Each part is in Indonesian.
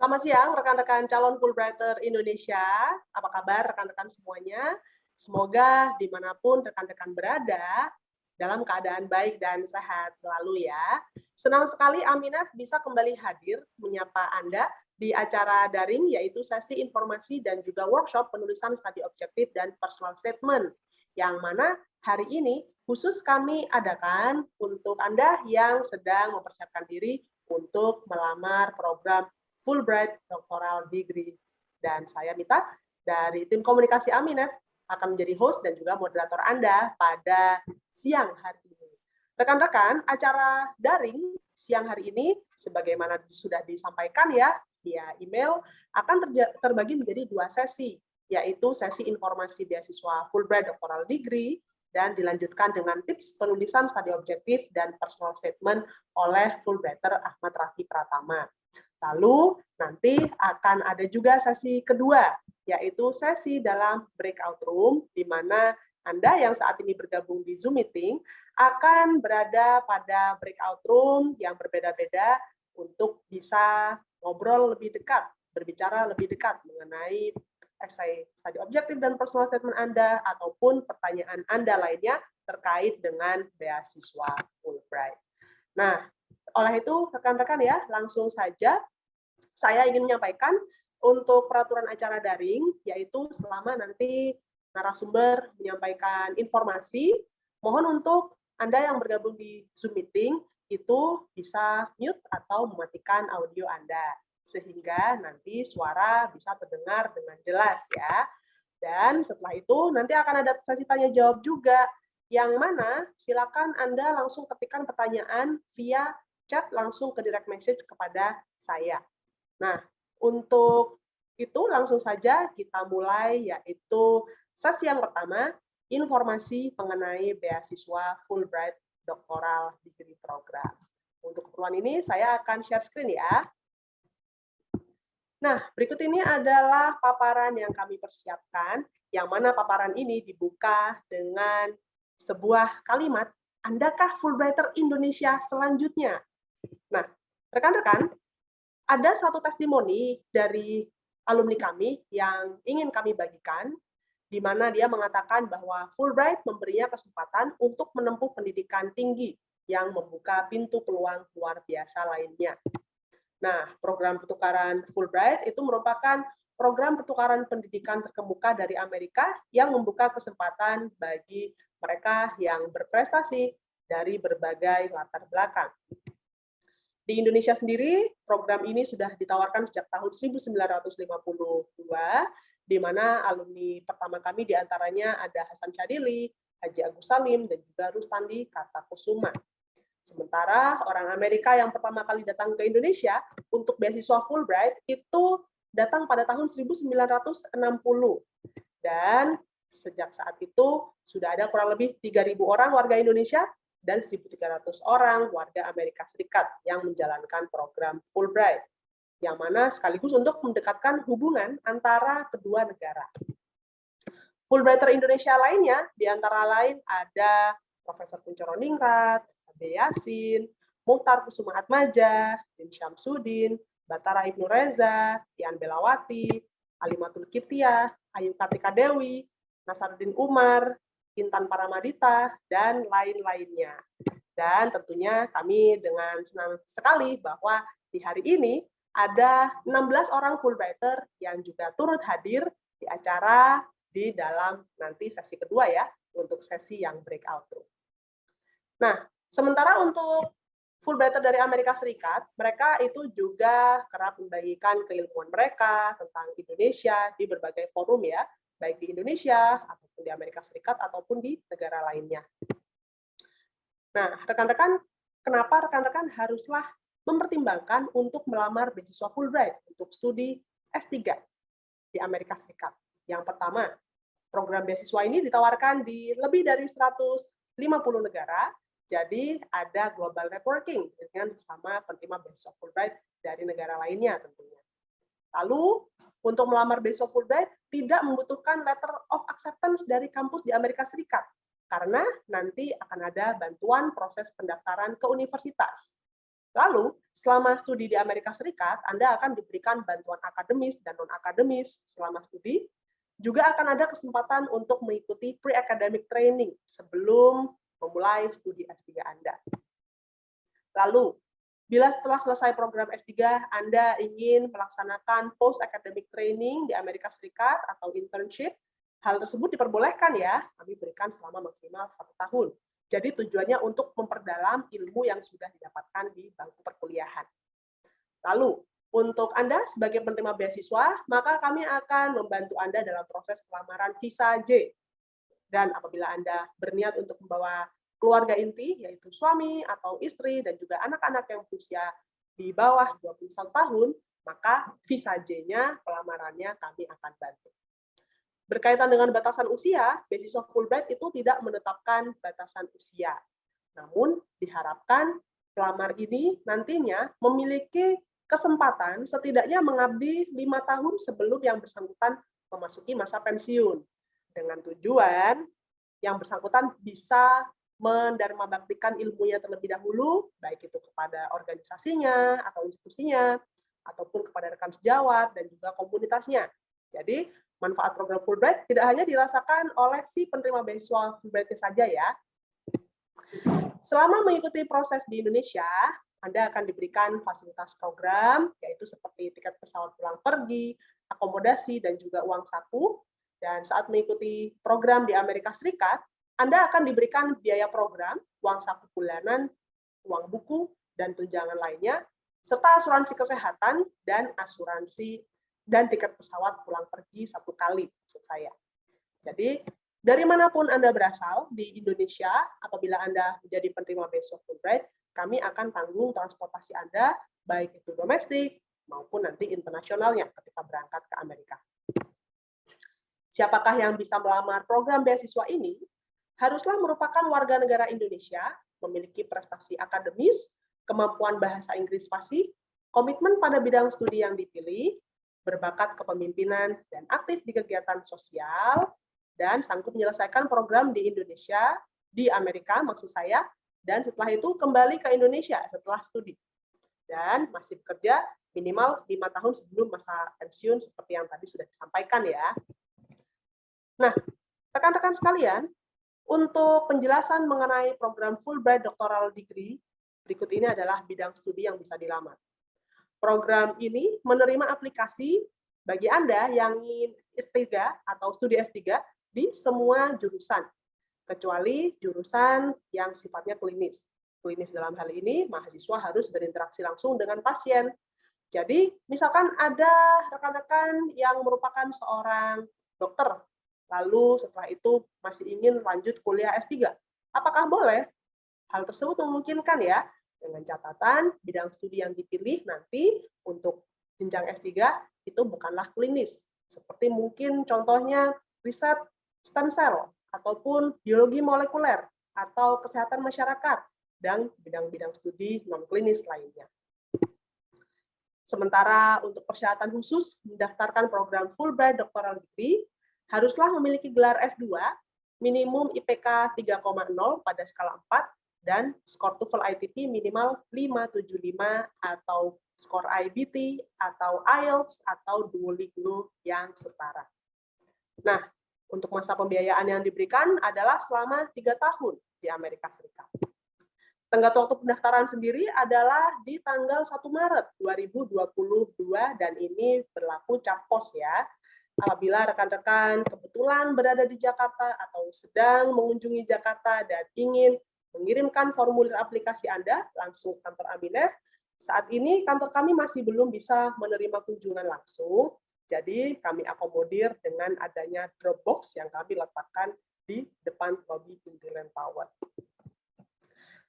Selamat siang rekan-rekan calon Fulbrighter Indonesia. Apa kabar rekan-rekan semuanya? Semoga dimanapun rekan-rekan berada, dalam keadaan baik dan sehat selalu ya. Senang sekali Aminah bisa kembali hadir menyapa Anda di acara daring, yaitu sesi informasi dan juga workshop penulisan studi objektif dan personal statement, yang mana hari ini khusus kami adakan untuk Anda yang sedang mempersiapkan diri untuk melamar program Fulbright Doctoral Degree. Dan saya Mita dari tim komunikasi Aminef akan menjadi host dan juga moderator Anda pada siang hari ini. Rekan-rekan, acara daring siang hari ini, sebagaimana sudah disampaikan ya, via email, akan terbagi menjadi dua sesi, yaitu sesi informasi beasiswa Fulbright Doctoral Degree, dan dilanjutkan dengan tips penulisan studi objektif dan personal statement oleh Fulbrighter Ahmad Rafi Pratama. Lalu nanti akan ada juga sesi kedua, yaitu sesi dalam breakout room, di mana Anda yang saat ini bergabung di Zoom meeting akan berada pada breakout room yang berbeda-beda untuk bisa ngobrol lebih dekat, berbicara lebih dekat mengenai essay studi objektif dan personal statement Anda ataupun pertanyaan Anda lainnya terkait dengan beasiswa Fulbright. Nah, oleh itu, rekan-rekan ya, langsung saja saya ingin menyampaikan untuk peraturan acara daring, yaitu selama nanti narasumber menyampaikan informasi, mohon untuk Anda yang bergabung di Zoom meeting itu bisa mute atau mematikan audio Anda, sehingga nanti suara bisa terdengar dengan jelas ya. Dan setelah itu nanti akan ada sesi tanya jawab juga, yang mana silakan Anda langsung ketikkan pertanyaan via chat langsung ke direct message kepada saya. Nah, untuk itu langsung saja kita mulai, yaitu sesi yang pertama, informasi mengenai beasiswa Fulbright Doctoral Degree Program. Untuk keperluan ini saya akan share screen ya. Nah, berikut ini adalah paparan yang kami persiapkan, yang mana paparan ini dibuka dengan sebuah kalimat, Andakah Fulbrighter Indonesia selanjutnya? Nah, rekan-rekan, ada satu testimoni dari alumni kami yang ingin kami bagikan, di mana dia mengatakan bahwa Fulbright memberinya kesempatan untuk menempuh pendidikan tinggi yang membuka pintu peluang luar biasa lainnya. Nah, program pertukaran Fulbright itu merupakan program pertukaran pendidikan terkemuka dari Amerika yang membuka kesempatan bagi mereka yang berprestasi dari berbagai latar belakang. Di Indonesia sendiri, program ini sudah ditawarkan sejak tahun 1952, di mana alumni pertama kami diantaranya ada Hasan Syadili, Haji Agus Salim, dan juga Rustandi Kartakusuma. Sementara orang Amerika yang pertama kali datang ke Indonesia untuk beasiswa Fulbright itu datang pada tahun 1960. Dan sejak saat itu sudah ada kurang lebih 3.000 orang warga Indonesia dan 1.300 orang warga Amerika Serikat yang menjalankan program Fulbright, yang mana sekaligus untuk mendekatkan hubungan antara kedua negara. Fulbrighter Indonesia lainnya, di antara lain ada Profesor Kuncoro Ningrat, Ade Yasin, Muhtar Kusuma Atmaja, Din Syamsuddin, Batara Ibnu Reza, Tian Belawati, Alimatul Kiptiah, Ayu Kartika Dewi, Nasaruddin Umar, Intan Paramadita, dan lain-lainnya. Dan tentunya kami dengan senang sekali bahwa di hari ini ada 16 orang Fulbrighter yang juga turut hadir di acara di dalam nanti sesi kedua ya, untuk sesi yang breakout room. Nah, sementara untuk Fulbrighter dari Amerika Serikat, mereka itu juga kerap membagikan keilmuan mereka tentang Indonesia di berbagai forum ya, baik di Indonesia, ataupun di Amerika Serikat, ataupun di negara lainnya. Nah, rekan-rekan, kenapa rekan-rekan haruslah mempertimbangkan untuk melamar beasiswa Fulbright untuk studi S3 di Amerika Serikat? Yang pertama, program beasiswa ini ditawarkan di lebih dari 150 negara, jadi ada global networking dengan sesama penerima beasiswa Fulbright dari negara lainnya tentunya. Lalu, untuk melamar beasiswa Fulbright tidak membutuhkan letter of acceptance dari kampus di Amerika Serikat, karena nanti akan ada bantuan proses pendaftaran ke universitas. Lalu, selama studi di Amerika Serikat, Anda akan diberikan bantuan akademis dan non-akademis selama studi. Juga akan ada kesempatan untuk mengikuti pre-academic training sebelum memulai studi S3 Anda. Lalu, bila setelah selesai program S3, Anda ingin melaksanakan post-academic training di Amerika Serikat atau internship, hal tersebut diperbolehkan ya, kami berikan selama maksimal 1 tahun. Jadi tujuannya untuk memperdalam ilmu yang sudah didapatkan di bangku perkuliahan. Lalu, untuk Anda sebagai penerima beasiswa, maka kami akan membantu Anda dalam proses pelamaran visa J. Dan apabila Anda berniat untuk membawa keluarga inti, yaitu suami atau istri, dan juga anak-anak yang berusia di bawah 21 tahun, maka visa J-nya, pelamarannya kami akan bantu. Berkaitan dengan batasan usia, beasiswa Fulbright itu tidak menetapkan batasan usia. Namun, diharapkan pelamar ini nantinya memiliki kesempatan setidaknya mengabdi 5 tahun sebelum yang bersangkutan memasuki masa pensiun. Dengan tujuan yang bersangkutan bisa mendarmabaktikan ilmunya terlebih dahulu, baik itu kepada organisasinya atau institusinya, ataupun kepada rekan sejawat dan juga komunitasnya. Jadi, manfaat program Fulbright tidak hanya dirasakan oleh si penerima beasiswa Fulbright saja ya. Selama mengikuti proses di Indonesia, Anda akan diberikan fasilitas program, yaitu seperti tiket pesawat pulang pergi, akomodasi, dan juga uang saku. Dan saat mengikuti program di Amerika Serikat, Anda akan diberikan biaya program, uang saku bulanan, uang buku, dan tunjangan lainnya, serta asuransi kesehatan dan asuransi dan tiket pesawat pulang pergi 1 kali, maksud saya. Jadi, dari manapun Anda berasal di Indonesia, apabila Anda menjadi penerima beasiswa Fulbright, kami akan tanggung transportasi Anda, baik itu domestik maupun nanti internasionalnya ketika berangkat ke Amerika. Siapakah yang bisa melamar program beasiswa ini? Haruslah merupakan warga negara Indonesia, memiliki prestasi akademis, kemampuan bahasa Inggris fasih, komitmen pada bidang studi yang dipilih, berbakat kepemimpinan dan aktif di kegiatan sosial, dan sanggup menyelesaikan program di Indonesia, di Amerika maksud saya, dan setelah itu kembali ke Indonesia setelah studi. Dan masih bekerja minimal 5 tahun sebelum masa pensiun seperti yang tadi sudah disampaikan ya. Nah, rekan-rekan sekalian, untuk penjelasan mengenai program Fulbright Doctoral Degree, berikut ini adalah bidang studi yang bisa dilamar. Program ini menerima aplikasi bagi Anda yang ingin S3 atau studi S3 di semua jurusan, kecuali jurusan yang sifatnya klinis. Klinis dalam hal ini, mahasiswa harus berinteraksi langsung dengan pasien. Jadi, misalkan ada rekan-rekan yang merupakan seorang dokter, lalu setelah itu masih ingin lanjut kuliah S3. Apakah boleh? Hal tersebut memungkinkan ya, dengan catatan bidang studi yang dipilih nanti untuk jenjang S3 itu bukanlah klinis. Seperti mungkin contohnya riset stem cell, ataupun biologi molekuler, atau kesehatan masyarakat, dan bidang-bidang studi non-klinis lainnya. Sementara untuk persyaratan khusus mendaftarkan program Fulbright Doctoral Degree, haruslah memiliki gelar S2, minimum IPK 3,0 pada skala 4, dan skor TOEFL ITP minimal 575 atau skor IBT atau IELTS atau Duolingo yang setara. Nah, untuk masa pembiayaan yang diberikan adalah selama 3 tahun di Amerika Serikat. Tenggat waktu pendaftaran sendiri adalah di tanggal 1 Maret 2022 dan ini berlaku cap pos ya. Apabila rekan-rekan kebetulan berada di Jakarta atau sedang mengunjungi Jakarta dan ingin mengirimkan formulir aplikasi Anda langsung ke kantor Aminef. Saat ini kantor kami masih belum bisa menerima kunjungan langsung, jadi kami akomodir dengan adanya Dropbox yang kami letakkan di depan lobi Intiland Tower.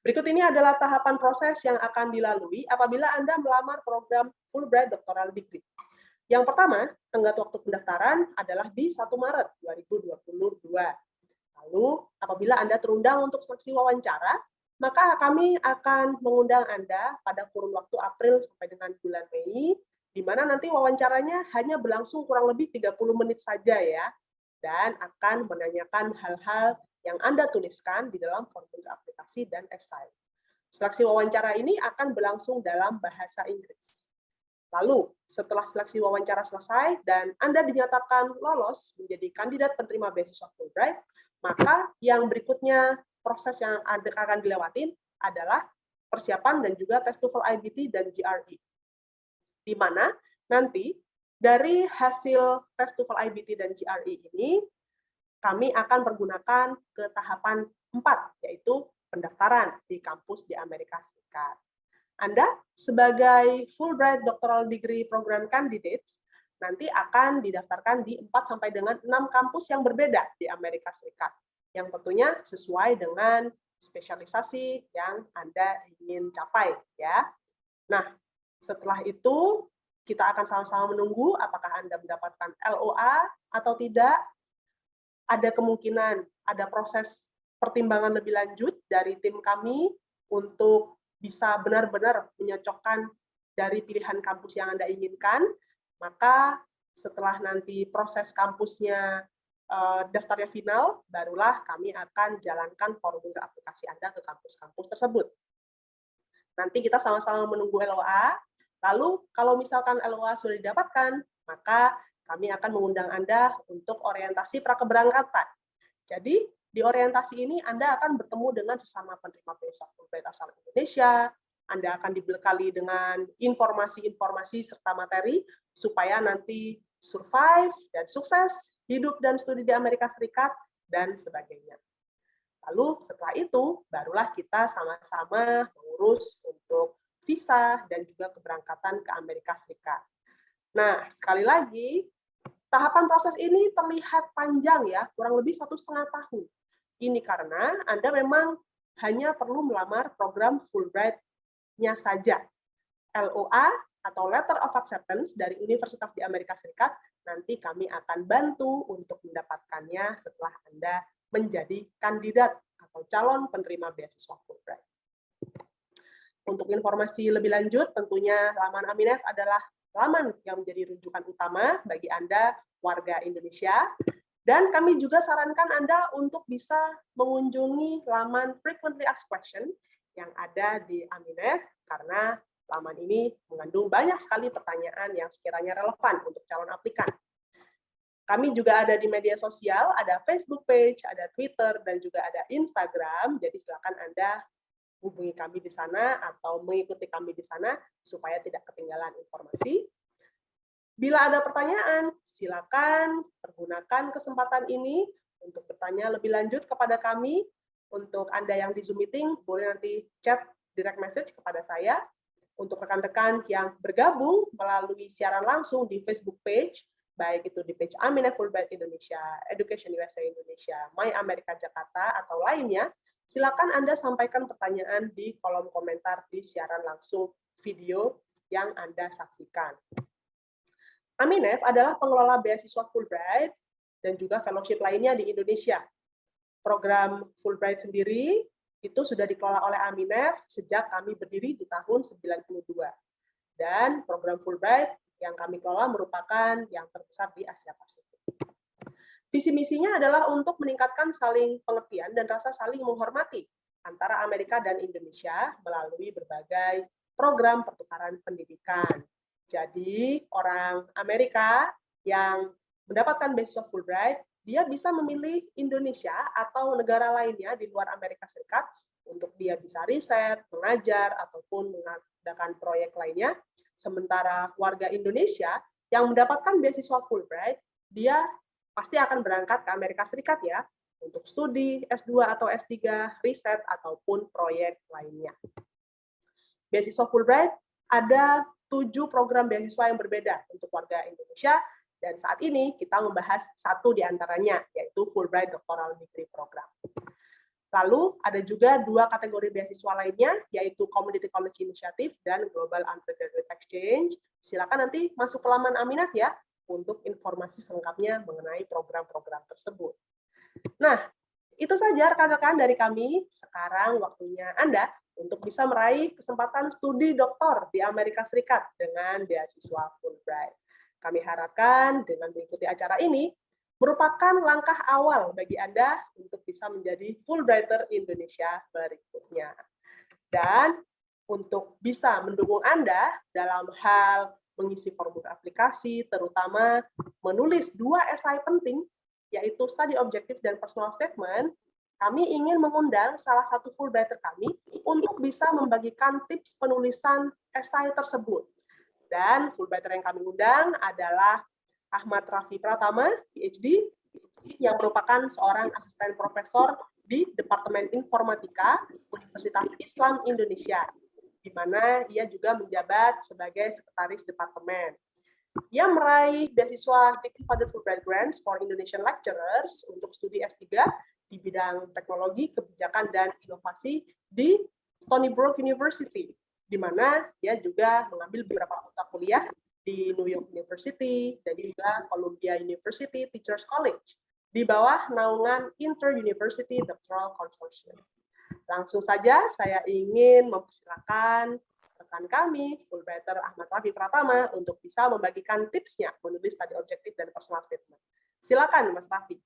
Berikut ini adalah tahapan proses yang akan dilalui apabila Anda melamar program Fulbright Doctoral Degree. Yang pertama, tenggat waktu pendaftaran adalah di 1 Maret 2022. Lalu, apabila Anda terundang untuk seleksi wawancara, maka kami akan mengundang Anda pada kurun waktu April sampai dengan bulan Mei, di mana nanti wawancaranya hanya berlangsung kurang lebih 30 menit saja ya, dan akan menanyakan hal-hal yang Anda tuliskan di dalam formulir aplikasi dan esai. Seleksi wawancara ini akan berlangsung dalam bahasa Inggris. Lalu, setelah seleksi wawancara selesai dan Anda dinyatakan lolos menjadi kandidat penerima beasiswa Fulbright, maka yang berikutnya proses yang akan dilewatin adalah persiapan dan juga tes TOEFL IBT dan GRE. Di mana nanti dari hasil tes TOEFL IBT dan GRE ini, kami akan pergunakan ke tahapan 4, yaitu pendaftaran di kampus di Amerika Serikat. Anda sebagai Fulbright Doctoral Degree Program Candidates nanti akan didaftarkan di 4 sampai dengan 6 kampus yang berbeda di Amerika Serikat, yang tentunya sesuai dengan spesialisasi yang Anda ingin capai, ya. Nah, setelah itu kita akan sama-sama menunggu apakah Anda mendapatkan LOA atau tidak. Ada kemungkinan ada proses pertimbangan lebih lanjut dari tim kami untuk bisa benar-benar menyocokkan dari pilihan kampus yang Anda inginkan. Maka setelah nanti proses kampusnya daftarnya final, barulah kami akan jalankan formulir aplikasi Anda ke kampus-kampus tersebut. Nanti kita sama-sama menunggu LOA, lalu kalau misalkan LOA sudah didapatkan, maka kami akan mengundang Anda untuk orientasi prakeberangkatan. Jadi, di orientasi ini Anda akan bertemu dengan sesama penerima beasiswa Fulbright asal Indonesia. Anda akan dibekali dengan informasi-informasi serta materi supaya nanti survive dan sukses hidup dan studi di Amerika Serikat dan sebagainya. Lalu setelah itu barulah kita sama-sama mengurus untuk visa dan juga keberangkatan ke Amerika Serikat. Nah, sekali lagi, tahapan proses ini terlihat panjang ya, kurang lebih 1,5 tahun. Ini karena Anda memang hanya perlu melamar program Fulbright-nya saja. LOA atau Letter of Acceptance dari Universitas di Amerika Serikat, nanti kami akan bantu untuk mendapatkannya setelah Anda menjadi kandidat atau calon penerima beasiswa Fulbright. Untuk informasi lebih lanjut, tentunya laman Aminef adalah laman yang menjadi rujukan utama bagi Anda warga Indonesia. Dan kami juga sarankan Anda untuk bisa mengunjungi laman Frequently Asked Question yang ada di Aminef, karena laman ini mengandung banyak sekali pertanyaan yang sekiranya relevan untuk calon aplikan. Kami juga ada di media sosial, ada Facebook page, ada Twitter, dan juga ada Instagram, jadi silakan Anda hubungi kami di sana atau mengikuti kami di sana supaya tidak ketinggalan informasi. Bila ada pertanyaan, silakan pergunakan kesempatan ini untuk bertanya lebih lanjut kepada kami. Untuk Anda yang di Zoom meeting, boleh nanti chat direct message kepada saya. Untuk rekan-rekan yang bergabung melalui siaran langsung di Facebook page, baik itu di page Aminef Fulbright Indonesia, Education USA Indonesia, My America Jakarta, atau lainnya, silakan Anda sampaikan pertanyaan di kolom komentar di siaran langsung video yang Anda saksikan. Aminef adalah pengelola beasiswa Fulbright dan juga fellowship lainnya di Indonesia. Program Fulbright sendiri itu sudah dikelola oleh Aminef sejak kami berdiri di tahun 92. Dan program Fulbright yang kami kelola merupakan yang terbesar di Asia Pasifik. Visi misinya adalah untuk meningkatkan saling pengertian dan rasa saling menghormati antara Amerika dan Indonesia melalui berbagai program pertukaran pendidikan. Jadi, orang Amerika yang mendapatkan beasiswa Fulbright, dia bisa memilih Indonesia atau negara lainnya di luar Amerika Serikat untuk dia bisa riset, mengajar, ataupun mengadakan proyek lainnya. Sementara warga Indonesia yang mendapatkan beasiswa Fulbright, dia pasti akan berangkat ke Amerika Serikat ya, untuk studi S2 atau S3, riset, ataupun proyek lainnya. Beasiswa Fulbright ada 7 program beasiswa yang berbeda untuk warga Indonesia, dan saat ini kita membahas satu di antaranya, yaitu Fulbright Doctoral Degree Program. Lalu ada juga 2 kategori beasiswa lainnya, yaitu Community College Initiative dan Global Undergraduate Exchange. Silakan nanti masuk ke laman Aminef ya, untuk informasi selengkapnya mengenai program-program tersebut. Nah, itu saja rekan-rekan dari kami. Sekarang waktunya Anda untuk bisa meraih kesempatan studi doktor di Amerika Serikat dengan beasiswa Fulbright. Kami harapkan dengan mengikuti acara ini merupakan langkah awal bagi Anda untuk bisa menjadi Fulbrighter Indonesia berikutnya. Dan untuk bisa mendukung Anda dalam hal mengisi formulir aplikasi, terutama menulis 2 esai penting, yaitu study objective dan personal statement, kami ingin mengundang salah satu Fulbrighter kami untuk bisa membagikan tips penulisan esai tersebut. Dan Fulbrighter yang kami undang adalah Ahmad Raffi Pratama, PhD, yang merupakan seorang asisten profesor di Departemen Informatika Universitas Islam Indonesia, di mana ia juga menjabat sebagai sekretaris departemen. Ia meraih beasiswa Dikti Funded Fulbright Grants for Indonesian Lecturers untuk studi S3 di bidang teknologi, kebijakan, dan inovasi di Stony Brook University, di mana ia juga mengambil beberapa mata kuliah di New York University dan juga Columbia University Teachers College di bawah naungan Inter-University Doctoral Consortium. Langsung saja saya ingin mempersilakan rekan kami, Fulbrighter Ahmad Raffi Pratama, untuk bisa membagikan tipsnya menulis study objektif dan personal statement. Silakan, Mas Raffi.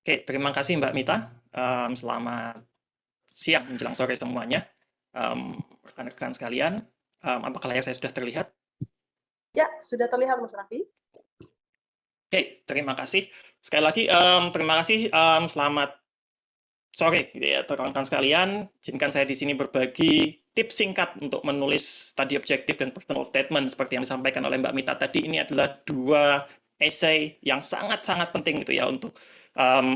Oke, terima kasih Mbak Mita. Selamat siang menjelang sore semuanya. Rekan-rekan sekalian, apakah layar saya sudah terlihat? Ya, sudah terlihat Mas Raffi. Oke, terima kasih. Sekali lagi, terima kasih. Selamat sore, gitu ya, rekan-rekan sekalian. Izinkan saya di sini berbagi tips singkat untuk menulis study objective dan personal statement seperti yang disampaikan oleh Mbak Mita tadi. Ini adalah 2 essay yang sangat-sangat penting gitu ya untuk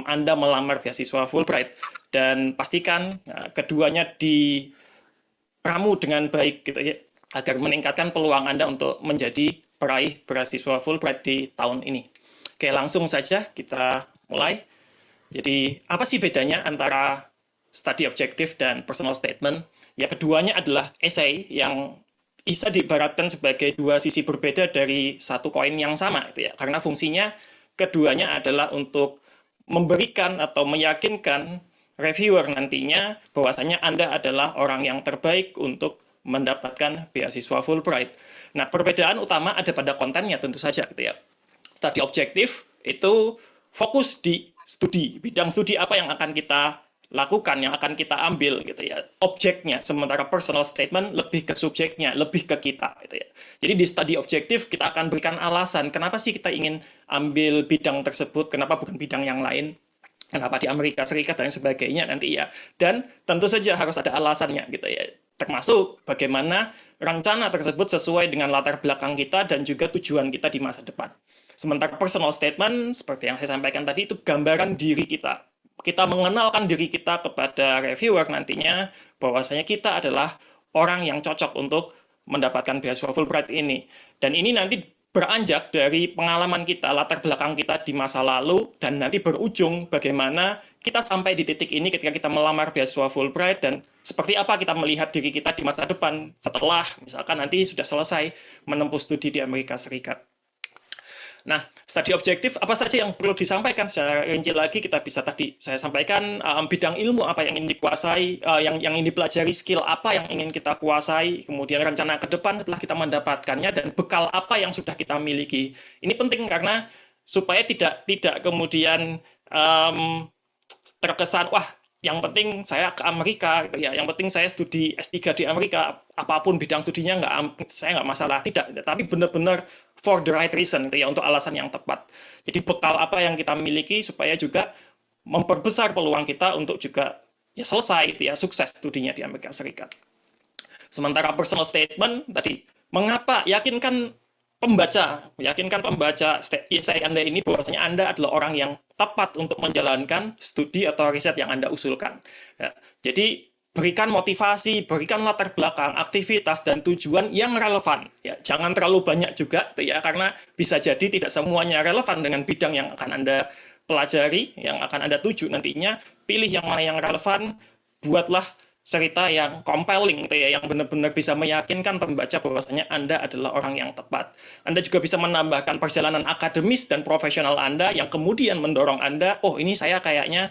Anda melamar beasiswa Fulbright, dan pastikan keduanya diramu dengan baik gitu ya, agar meningkatkan peluang Anda untuk menjadi peraih beasiswa Fulbright di tahun ini. Oke, langsung saja kita mulai. Jadi, apa sih bedanya antara study objective dan personal statement? Ya, keduanya adalah essay yang bisa diibaratkan sebagai 2 sisi berbeda dari satu koin yang sama, gitu ya. Karena fungsinya keduanya adalah untuk memberikan atau meyakinkan reviewer nantinya bahwasanya Anda adalah orang yang terbaik untuk mendapatkan beasiswa Fulbright. Nah, perbedaan utama ada pada kontennya tentu saja, gitu ya. Study objective itu fokus di studi, bidang studi apa yang akan kita lakukan, yang akan kita ambil gitu ya, objeknya. Sementara personal statement lebih ke subjeknya, lebih ke kita gitu ya. Jadi di study objektif kita akan berikan alasan kenapa sih kita ingin ambil bidang tersebut, kenapa bukan bidang yang lain, kenapa di Amerika Serikat dan sebagainya nanti ya. Dan tentu saja harus ada alasannya gitu ya. Termasuk bagaimana rencana tersebut sesuai dengan latar belakang kita dan juga tujuan kita di masa depan. Sementara personal statement, seperti yang saya sampaikan tadi, itu gambaran diri kita. Kita mengenalkan diri kita kepada reviewer nantinya, bahwasanya kita adalah orang yang cocok untuk mendapatkan beasiswa Fulbright ini. Dan ini nanti beranjak dari pengalaman kita, latar belakang kita di masa lalu, dan nanti berujung bagaimana kita sampai di titik ini ketika kita melamar beasiswa Fulbright, dan seperti apa kita melihat diri kita di masa depan setelah misalkan nanti sudah selesai menempuh studi di Amerika Serikat. Nah, study objektif apa saja yang perlu disampaikan secara rinci lagi, kita bisa tadi saya sampaikan bidang ilmu apa yang ingin dikuasai, yang ingin dipelajari, skill apa yang ingin kita kuasai, kemudian rencana ke depan setelah kita mendapatkannya, dan bekal apa yang sudah kita miliki. Ini penting karena supaya tidak kemudian terkesan, wah, yang penting saya ke Amerika, gitu ya. Yang penting saya studi S3 di Amerika, apapun bidang studinya saya nggak masalah, tidak. Tapi benar-benar for the right reason, gitu ya, untuk alasan yang tepat. Jadi bekal apa yang kita miliki supaya juga memperbesar peluang kita untuk juga ya selesai, gitu ya, sukses studinya di Amerika Serikat. Sementara personal statement tadi, mengapa yakinkan pembaca essay Anda ini bahwasanya Anda adalah orang yang tepat untuk menjalankan studi atau riset yang Anda usulkan. Ya, jadi berikan motivasi, berikan latar belakang, aktivitas dan tujuan yang relevan. Ya, jangan terlalu banyak juga, ya, karena bisa jadi tidak semuanya relevan dengan bidang yang akan Anda pelajari, yang akan Anda tuju nantinya. Pilih yang mana yang relevan, buatlah cerita yang compelling, ya, yang benar-benar bisa meyakinkan pembaca bahwasanya Anda adalah orang yang tepat. Anda juga bisa menambahkan perjalanan akademis dan profesional Anda yang kemudian mendorong Anda, oh ini saya kayaknya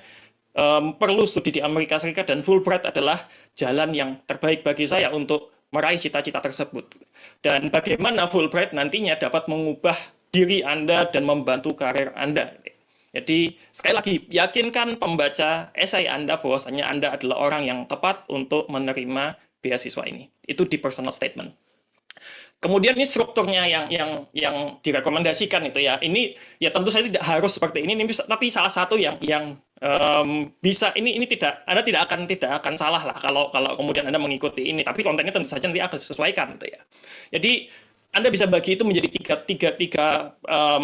perlu studi di Amerika Serikat dan Fulbright adalah jalan yang terbaik bagi saya untuk meraih cita-cita tersebut. Dan bagaimana Fulbright nantinya dapat mengubah diri Anda dan membantu karir Anda. Jadi sekali lagi, yakinkan pembaca esai Anda bahwasanya Anda adalah orang yang tepat untuk menerima beasiswa ini. Itu di personal statement. Kemudian ini strukturnya yang direkomendasikan itu ya. Ini ya tentu saja tidak harus seperti ini tapi salah satu yang bisa ini tidak Anda tidak akan salah lah kalau kemudian Anda mengikuti ini, tapi kontennya tentu saja nanti akan disesuaikan gitu ya. Jadi Anda bisa bagi itu menjadi tiga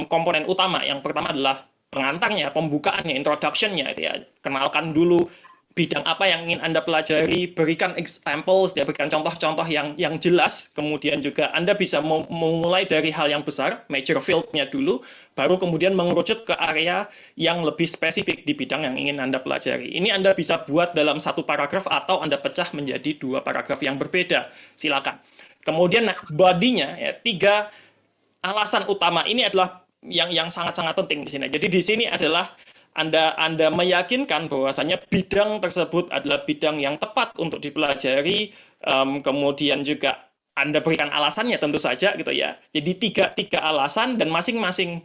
komponen utama. Yang pertama adalah pengantarnya, pembukaannya, introduction-nya itu ya. Kenalkan dulu bidang apa yang ingin Anda pelajari, berikan examples, berikan contoh-contoh yang jelas, kemudian juga Anda bisa memulai dari hal yang besar, major field-nya dulu, baru kemudian mengerucut ke area yang lebih spesifik di bidang yang ingin Anda pelajari. Ini Anda bisa buat dalam satu paragraf atau Anda pecah menjadi 2 paragraf yang berbeda, silakan. Kemudian body-nya, ya, 3 alasan utama ini adalah yang sangat-sangat penting di sini. Jadi di sini adalah Anda meyakinkan bahwasanya bidang tersebut adalah bidang yang tepat untuk dipelajari, kemudian juga Anda berikan alasannya tentu saja gitu ya. Jadi tiga alasan dan masing-masing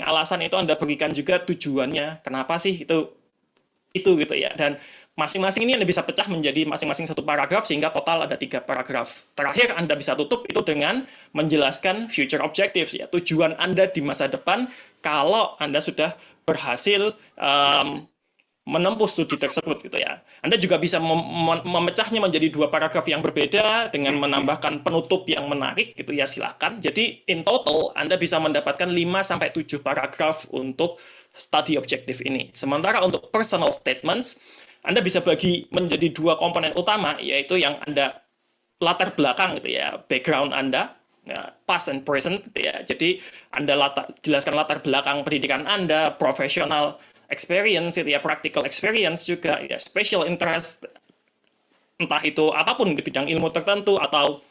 alasan itu Anda berikan juga tujuannya. Kenapa sih itu gitu ya. Dan masing-masing ini Anda bisa pecah menjadi masing-masing 1 paragraf sehingga total ada 3 paragraf. Terakhir Anda bisa tutup itu dengan menjelaskan future objectives ya, tujuan Anda di masa depan kalau Anda sudah berhasil menempuh studi tersebut gitu ya. Anda juga bisa memecahnya menjadi 2 paragraf yang berbeda dengan menambahkan penutup yang menarik gitu ya, silakan. Jadi in total Anda bisa mendapatkan 5 sampai 7 paragraf untuk study objective ini. Sementara untuk personal statements Anda bisa bagi menjadi 2 komponen utama, yaitu yang Anda latar belakang gitu ya, background Anda, ya, past and present gitu ya. Jadi Anda jelaskan latar belakang pendidikan Anda, professional experience gitu ya, practical experience juga, ya, special interest, entah itu apapun di bidang ilmu tertentu atau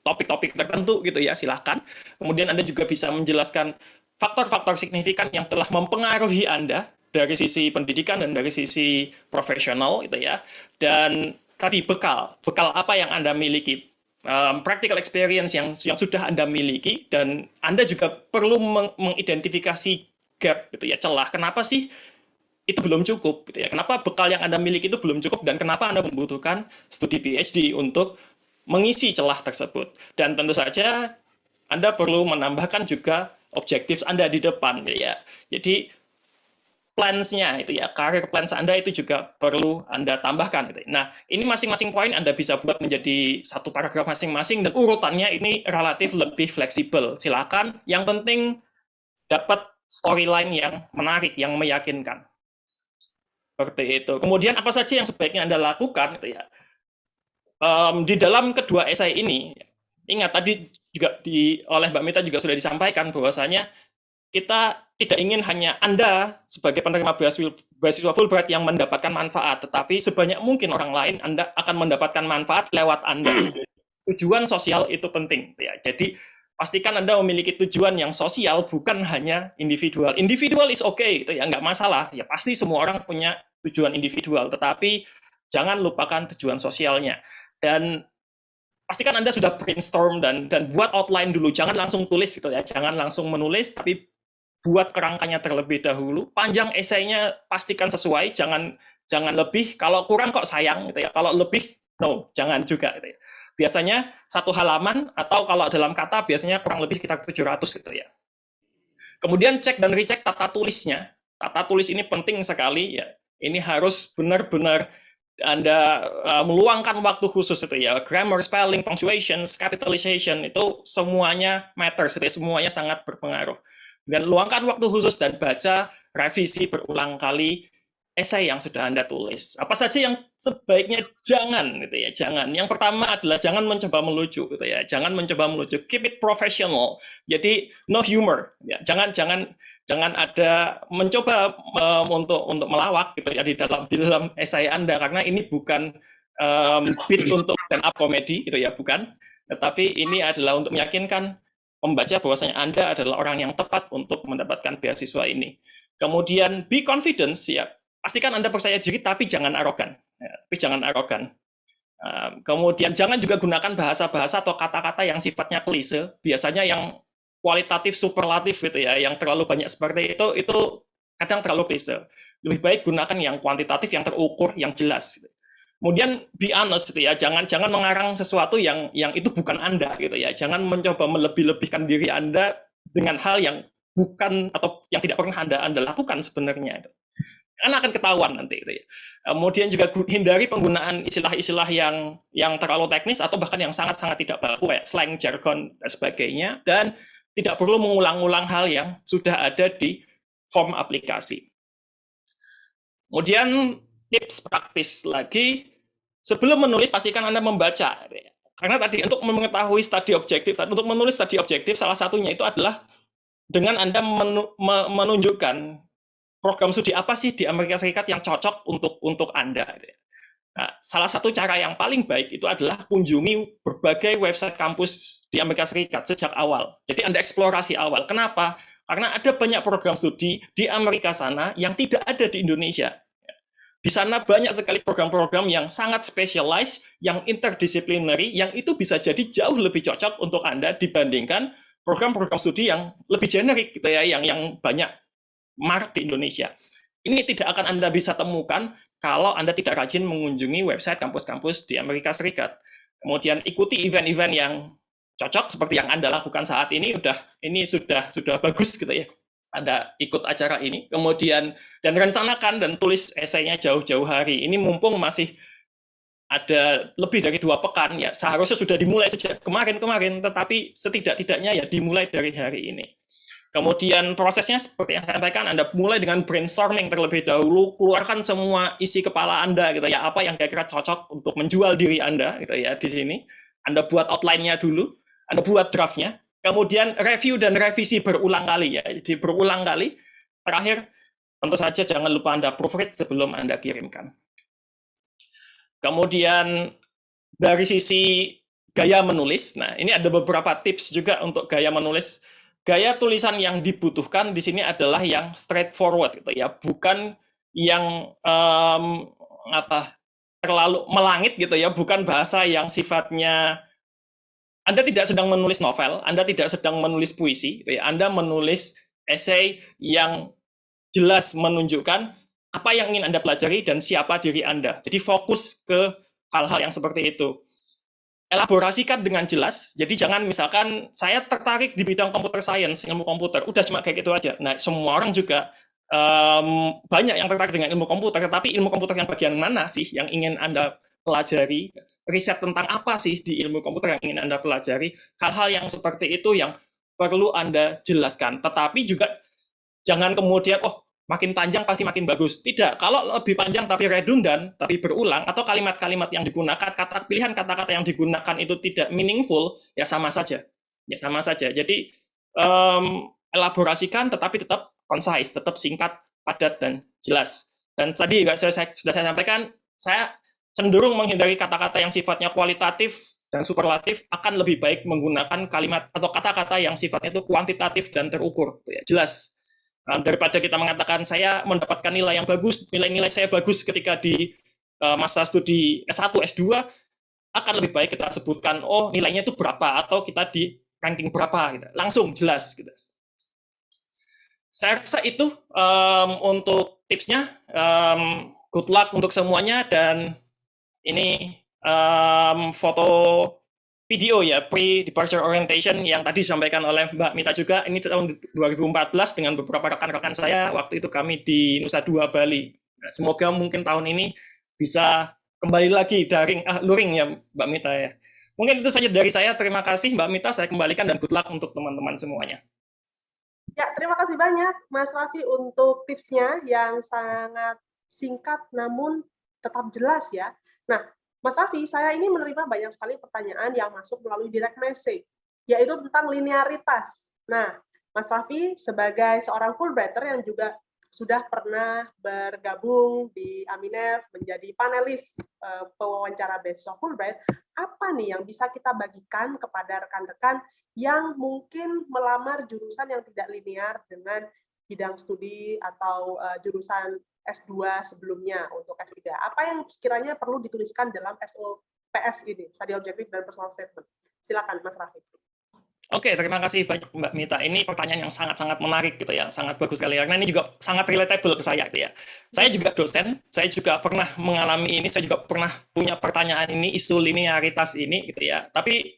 topik-topik tertentu gitu ya, silahkan. Kemudian Anda juga bisa menjelaskan faktor-faktor signifikan yang telah mempengaruhi Anda dari sisi pendidikan dan dari sisi profesional gitu ya. Dan tadi bekal apa yang Anda miliki, practical experience yang sudah Anda miliki, dan Anda juga perlu mengidentifikasi gap gitu ya, celah. Kenapa sih itu belum cukup gitu ya? Kenapa bekal yang Anda miliki itu belum cukup dan kenapa Anda membutuhkan studi PhD untuk mengisi celah tersebut? Dan tentu saja Anda perlu menambahkan juga objektif Anda di depan ya. Jadi plans-nya itu ya, career plans Anda itu juga perlu Anda tambahkan gitu. Nah, ini masing-masing poin Anda bisa buat menjadi 1 paragraf masing-masing dan urutannya ini relatif lebih fleksibel. Silakan, yang penting dapat storyline yang menarik, yang meyakinkan. Seperti itu. Kemudian apa saja yang sebaiknya Anda lakukan gitu ya. Di dalam kedua esai ini, ingat tadi juga oleh Mbak Mita juga sudah disampaikan bahwasanya kita tidak ingin hanya Anda sebagai penerima beasiswa Fulbright yang mendapatkan manfaat, tetapi sebanyak mungkin orang lain Anda akan mendapatkan manfaat lewat Anda. Tujuan sosial itu penting ya. Jadi pastikan Anda memiliki tujuan yang sosial, bukan hanya individual. Individual is okay gitu ya, nggak masalah. Ya pasti semua orang punya tujuan individual, tetapi jangan lupakan tujuan sosialnya. Dan pastikan Anda sudah brainstorm dan buat outline dulu, jangan langsung tulis gitu ya, jangan langsung menulis, tapi buat kerangkanya terlebih dahulu. Panjang esainya pastikan sesuai, jangan lebih. Kalau kurang kok sayang gitu ya. Kalau lebih, no, jangan juga gitu ya. Biasanya 1 halaman atau kalau dalam kata biasanya kurang lebih sekitar 700 gitu ya. Kemudian cek dan recheck tata tulisnya. Tata tulis ini penting sekali ya. Ini harus benar-benar Anda meluangkan waktu khusus itu ya. Grammar, spelling, punctuation, capitalization itu semuanya matters, itu semuanya sangat berpengaruh. Dan luangkan waktu khusus dan baca, revisi berulang kali esai yang sudah Anda tulis. Apa saja yang sebaiknya jangan gitu ya, jangan. Yang pertama adalah jangan mencoba melucu gitu ya. Jangan mencoba melucu. Keep it professional. Jadi no humor ya. Jangan ada mencoba untuk melawak gitu ya di dalam esai Anda, karena ini bukan bit untuk stand up comedy gitu ya, bukan. Tetapi ini adalah untuk meyakinkan membaca bahwasanya Anda adalah orang yang tepat untuk mendapatkan beasiswa ini. Kemudian be confident ya, pastikan Anda percaya diri tapi jangan arogan. Ya, kemudian jangan juga gunakan bahasa-bahasa atau kata-kata yang sifatnya klise. Biasanya yang kualitatif superlatif gitu ya, yang terlalu banyak seperti itu kadang terlalu klise. Lebih baik gunakan yang kuantitatif, yang terukur, yang jelas. Gitu. Kemudian be honest gitu ya, jangan mengarang sesuatu yang itu bukan Anda gitu ya. Jangan mencoba melebih-lebihkan diri Anda dengan hal yang bukan atau yang tidak pernah Anda lakukan sebenarnya. Kan akan ketahuan nanti gitu ya. Kemudian juga hindari penggunaan istilah-istilah yang terlalu teknis atau bahkan yang sangat-sangat tidak baku kayak slang, jargon dan sebagainya, dan tidak perlu mengulang-ulang hal yang sudah ada di form aplikasi. Kemudian tips praktis lagi, sebelum menulis pastikan Anda membaca. Karena tadi untuk mengetahui studi objektif, untuk menulis studi objektif salah satunya itu adalah dengan Anda menunjukkan program studi apa sih di Amerika Serikat yang cocok untuk Anda. Nah, salah satu cara yang paling baik itu adalah kunjungi berbagai website kampus di Amerika Serikat sejak awal. Jadi Anda eksplorasi awal. Kenapa? Karena ada banyak program studi di Amerika sana yang tidak ada di Indonesia. Di sana banyak sekali program-program yang sangat specialized, yang interdisciplinary, yang itu bisa jadi jauh lebih cocok untuk Anda dibandingkan program-program studi yang lebih generik gitu ya, yang banyak marak di Indonesia. Ini tidak akan Anda bisa temukan kalau Anda tidak rajin mengunjungi website kampus-kampus di Amerika Serikat. Kemudian ikuti event-event yang cocok seperti yang Anda lakukan saat ini, sudah bagus gitu ya. Anda ikut acara ini, kemudian dan rencanakan dan tulis esainya jauh-jauh hari. Ini mumpung masih ada lebih dari 2 pekan ya, seharusnya sudah dimulai sejak kemarin-kemarin, tetapi setidak-tidaknya ya dimulai dari hari ini. Kemudian prosesnya seperti yang saya sampaikan, Anda mulai dengan brainstorming terlebih dahulu, keluarkan semua isi kepala Anda gitu ya, apa yang kira-kira cocok untuk menjual diri Anda gitu ya di sini. Anda buat outline-nya dulu, Anda buat draft-nya, kemudian review dan revisi berulang kali ya. Jadi berulang kali. Terakhir, tentu saja jangan lupa Anda proofread sebelum Anda kirimkan. Kemudian dari sisi gaya menulis, nah ini ada beberapa tips juga untuk gaya menulis. Gaya tulisan yang dibutuhkan di sini adalah yang straightforward gitu ya, bukan yang terlalu melangit gitu ya, bukan bahasa yang sifatnya Anda tidak sedang menulis novel, Anda tidak sedang menulis puisi gitu ya, Anda menulis esai yang jelas menunjukkan apa yang ingin Anda pelajari dan siapa diri Anda. Jadi fokus ke hal-hal yang seperti itu. Elaborasikan dengan jelas. Jadi jangan misalkan saya tertarik di bidang computer science, ilmu komputer, udah cuma kayak gitu aja. Nah, semua orang juga banyak yang tertarik dengan ilmu komputer, tetapi ilmu komputer yang bagian mana sih yang ingin Anda pelajari? Riset tentang apa sih di ilmu komputer yang ingin Anda pelajari? Hal-hal yang seperti itu yang perlu Anda jelaskan. Tetapi juga jangan kemudian, oh makin panjang pasti makin bagus. Tidak, kalau lebih panjang tapi redundan, tapi berulang, atau kalimat-kalimat yang digunakan, pilihan kata-kata yang digunakan itu tidak meaningful, ya sama saja. Ya sama saja. Jadi, elaborasikan tetapi tetap concise, tetap singkat, padat, dan jelas. Dan tadi sudah saya sampaikan, saya cenderung menghindari kata-kata yang sifatnya kualitatif dan superlatif, akan lebih baik menggunakan kalimat atau kata-kata yang sifatnya itu kuantitatif dan terukur. Ya, jelas. Daripada kita mengatakan saya mendapatkan nilai yang bagus, nilai-nilai saya bagus ketika di masa studi S1, S2, akan lebih baik kita sebutkan, oh nilainya itu berapa, atau kita di ranking berapa, gitu. Langsung jelas. Gitu. Saya rasa itu untuk tipsnya. Good luck untuk semuanya, dan ini foto video ya, pre-departure orientation yang tadi disampaikan oleh Mbak Mita juga. Ini tahun 2014 dengan beberapa rekan-rekan saya, waktu itu kami di Nusa Dua, Bali. Nah, semoga mungkin tahun ini bisa kembali lagi luring ya Mbak Mita ya. Mungkin itu saja dari saya. Terima kasih Mbak Mita, saya kembalikan, dan good luck untuk teman-teman semuanya. Ya, terima kasih banyak Mas Raffi untuk tipsnya yang sangat singkat namun tetap jelas ya. Nah, Mas Raffi, saya ini menerima banyak sekali pertanyaan yang masuk melalui direct message, yaitu tentang linearitas. Nah, Mas Raffi sebagai seorang Fulbrighter yang juga sudah pernah bergabung di Aminef menjadi panelis pewawancara besok Fulbright, apa nih yang bisa kita bagikan kepada rekan-rekan yang mungkin melamar jurusan yang tidak linear dengan bidang studi atau jurusan S2 sebelumnya untuk S3. Apa yang sekiranya perlu dituliskan dalam SOPS ini, Study Objective dan Personal Statement? Silakan, Mas Raffi. Oke, terima kasih banyak Mbak Mita. Ini pertanyaan yang sangat-sangat menarik gitu ya, sangat bagus sekali karena ini juga sangat relatable ke saya gitu ya. Saya juga dosen, saya juga pernah mengalami ini, saya juga pernah punya pertanyaan ini, isu linearitas ini gitu ya. Tapi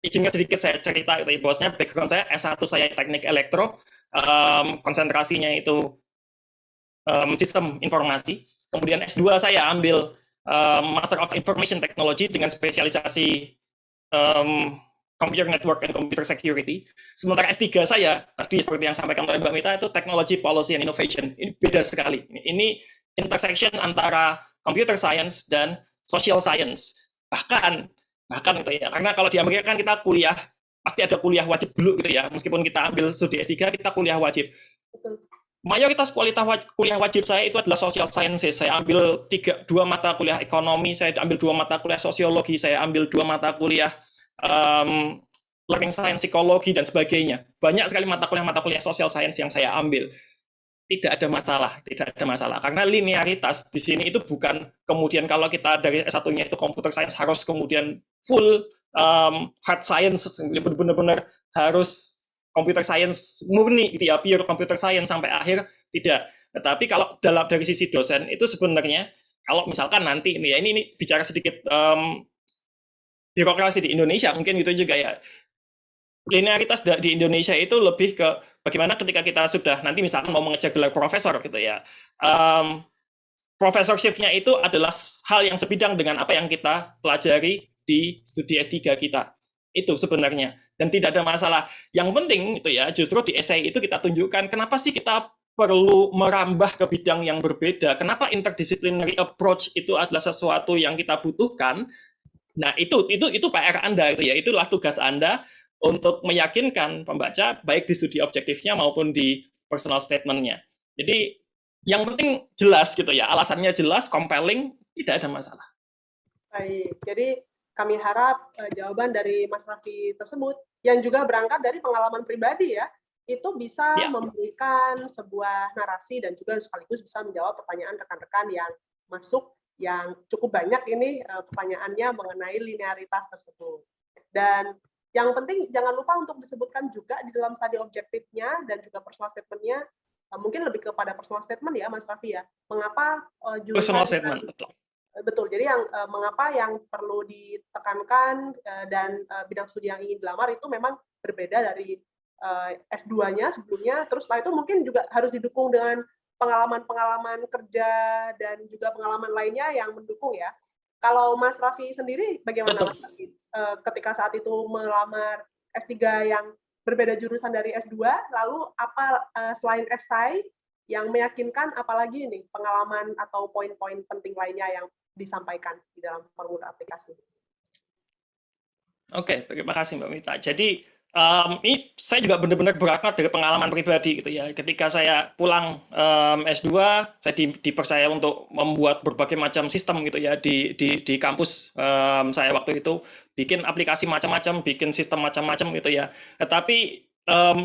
izinkan sedikit saya cerita gitu ya, bosnya background saya S1 saya teknik elektro, konsentrasinya itu sistem informasi. Kemudian S2 saya ambil Master of Information Technology dengan spesialisasi Computer Network and Computer Security. Sementara S3 saya, tadi seperti yang sampaikan oleh Mbak Mita, itu Technology Policy and Innovation. Ini beda sekali. Ini intersection antara computer science dan social science. Bahkan gitu ya, karena kalau di Amerika kan kita kuliah, pasti ada kuliah wajib dulu gitu ya. Meskipun kita ambil studi S3, kita kuliah wajib. Mayoritas kuliah wajib saya itu adalah social sciences. Saya ambil 2 mata kuliah ekonomi, saya ambil 2 mata kuliah sosiologi, saya ambil 2 mata kuliah learning science, psikologi, dan sebagainya. Banyak sekali mata kuliah social science yang saya ambil. Tidak ada masalah. Karena linearitas di sini itu bukan kemudian kalau kita dari S1-nya itu computer science harus kemudian full hard science, benar-benar harus computer science murni gitu ya, pure computer science sampai akhir, tidak. Tetapi kalau dari sisi dosen itu sebenarnya kalau misalkan nanti ini bicara sedikit birokrasi di Indonesia mungkin gitu juga ya. Linearitas di Indonesia itu lebih ke bagaimana ketika kita sudah nanti misalkan mau mengejar gelar profesor gitu ya. Professorship-nya itu adalah hal yang sebidang dengan apa yang kita pelajari di studi S3 kita. Itu sebenarnya. Dan tidak ada masalah. Yang penting itu ya, justru di essay itu kita tunjukkan kenapa sih kita perlu merambah ke bidang yang berbeda. Kenapa interdisciplinary approach itu adalah sesuatu yang kita butuhkan. Nah, itu PR Anda itu ya, itulah tugas Anda untuk meyakinkan pembaca baik di studi objektifnya maupun di personal statement-nya. Jadi yang penting jelas gitu ya, alasannya jelas, compelling, tidak ada masalah. Baik, jadi kami harap jawaban dari Mas Raffi tersebut yang juga berangkat dari pengalaman pribadi ya, itu bisa memberikan sebuah narasi dan juga sekaligus bisa menjawab pertanyaan rekan-rekan yang masuk yang cukup banyak ini pertanyaannya mengenai linearitas tersebut. Dan yang penting jangan lupa untuk disebutkan juga di dalam studi objektifnya dan juga personal statement-nya, mungkin lebih kepada personal statement ya Mas Raffi ya, mengapa personal statement, betul. Jadi yang mengapa yang perlu ditekankan dan bidang studi yang ingin dilamar itu memang berbeda dari S2-nya sebelumnya, terus setelah itu mungkin juga harus didukung dengan pengalaman-pengalaman kerja dan juga pengalaman lainnya yang mendukung ya. Kalau Mas Raffi sendiri bagaimana Mas Raffi ketika saat itu melamar S3 yang berbeda jurusan dari S2, lalu apa selain esai yang meyakinkan, apalagi nih pengalaman atau poin-poin penting lainnya yang disampaikan di dalam formulir aplikasi? Oke, terima kasih Mbak Mita. Jadi ini saya juga benar-benar berangkat dari pengalaman pribadi gitu ya. Ketika saya pulang S2, saya dipercaya untuk membuat berbagai macam sistem gitu ya di kampus saya waktu itu, bikin aplikasi macam-macam, bikin sistem macam-macam gitu ya. Tetapi